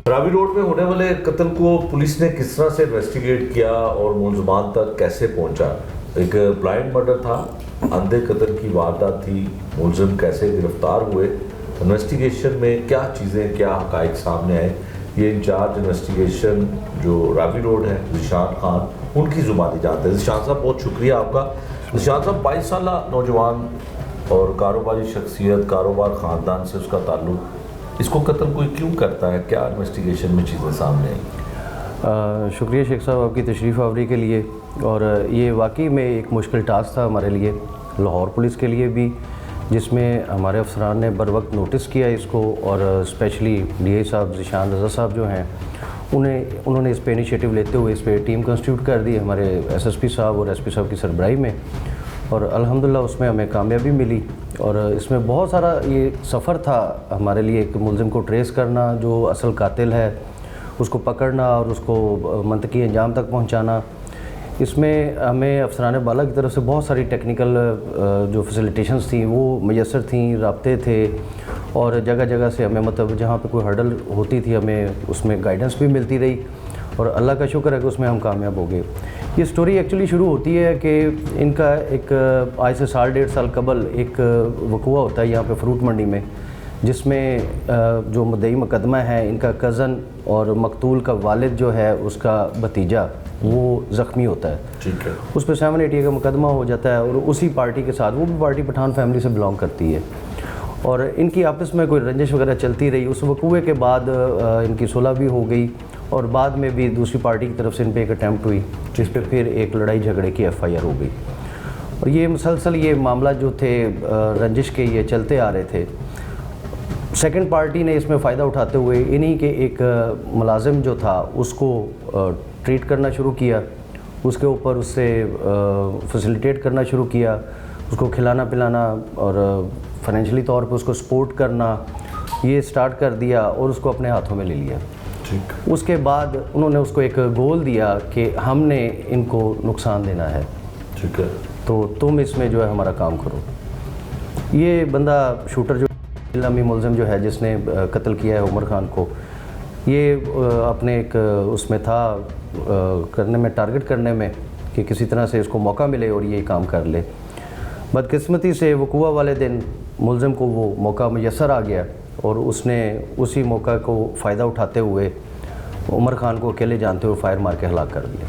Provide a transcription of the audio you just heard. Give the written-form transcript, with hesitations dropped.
Ravi road में होने वाले कत्ल को पुलिस ने किस तरह से इन्वेस्टिगेट किया और मुलजमान तक कैसे पहुंचा? एक ब्लाइंड मर्डर था, अंधे कत्ल की वारदात थी, मुलजिम कैसे गिरफ्तार हुए, इन्वेस्टिगेशन में क्या चीज़ें, क्या हकाइक सामने आए, ये इंचार्ज इन्वेस्टिगेशन जो रावी रोड है ज़ीशान खान, उनकी ज़ुबानी जानते हैं। ज़ीशान साहब बहुत शुक्रिया आपका। ज़ीशान साहब 22 साल नौजवान और कारोबारी शख्सियत, कारोबार ख़ानदान से उसका ताल्लुक़, इसको कत्ल कोई क्यों करता है? क्या इन्वेस्टिगेशन में चीज़ें सामने आई? शुक्रिया शेख साहब आपकी तशरीफ़ आवरी के लिए। और ये वाकई में एक मुश्किल टास्क था हमारे लिए, लाहौर पुलिस के लिए भी, जिसमें हमारे अफसरान ने बर वक्त नोटिस किया इसको, और स्पेशली DI साहब ज़ीशान रज़ा साहब जो हैं उन्होंने इस पे इनिशिएटिव लेते हुए इस पे टीम कंस्टिट्यूट कर दी हमारे SSP साहब और SP साहब की सरबराही में, और अल्हम्दुलिल्लाह उसमें हमें कामयाबी मिली। और इसमें बहुत सारा ये सफ़र था हमारे लिए, एक मुलजिम को ट्रेस करना, जो असल कातिल है उसको पकड़ना और उसको मंतकी अंजाम तक पहुंचाना। इसमें हमें अफसरान बाला की तरफ से बहुत सारी टेक्निकल जो फैसिलिटेशंस थी वो मैसर थी, राब्ते थे, और जगह जगह से हमें मतलब जहाँ पे कोई हर्डल होती थी हमें उसमें गाइडेंस भी मिलती रही, और अल्लाह का शुक्र है कि उसमें हम कामयाब हो गए। ये स्टोरी एक्चुअली शुरू होती है कि इनका एक आज से 1.5 साल कबल एक वक़ूआ होता है यहाँ पे फ्रूट मंडी में, जिसमें जो मुद्दई मुकदमा है इनका कज़न और मकतूल का वालिद जो है उसका भतीजा वो ज़ख्मी होता है। ठीक है। उस पर 780 का मुकदमा हो जाता है, और उसी पार्टी के साथ, वो भी पार्टी पठान फैमिली से बिलोंग करती है, और इनकी आपस में कोई रंजिश वगैरह चलती रही। उस वक़ूए के बाद इनकी सुलह भी हो गई, और बाद में भी दूसरी पार्टी की तरफ से इन पर एक अटैम्प्ट हुई, जिस पे फिर एक लड़ाई झगड़े की FIR हो गई। और ये मुसलसल ये मामला जो थे रंजिश के ये चलते आ रहे थे। सेकंड पार्टी ने इसमें फ़ायदा उठाते हुए इन्हीं के एक मुलाजिम जो था उसको ट्रीट करना शुरू किया, उसके ऊपर उससे फैसिलिटेट करना शुरू किया, उसको खिलाना पिलाना और फाइनेंशियली तौर पे उसको सपोर्ट करना, ये स्टार्ट कर दिया और उसको अपने हाथों में ले लिया। ठीक। उसके बाद उन्होंने उसको एक गोल दिया कि हमने इनको नुकसान देना है, ठीक है, तो तुम इसमें जो है हमारा काम करो। ये बंदा शूटर जो इलामी मुलजिम जो है जिसने कत्ल किया है उमर खान को, ये अपने एक उसमें था करने में, टारगेट करने में कि किसी तरह से इसको मौका मिले और ये काम कर ले। बदकिस्मती से वक़ूआ वाले दिन मुलजिम को वो मौका मैसर आ गया, और उसने उसी मौका को फ़ायदा उठाते हुए उमर खान को अकेले जानते हुए फायर मार के हलाक कर दिया।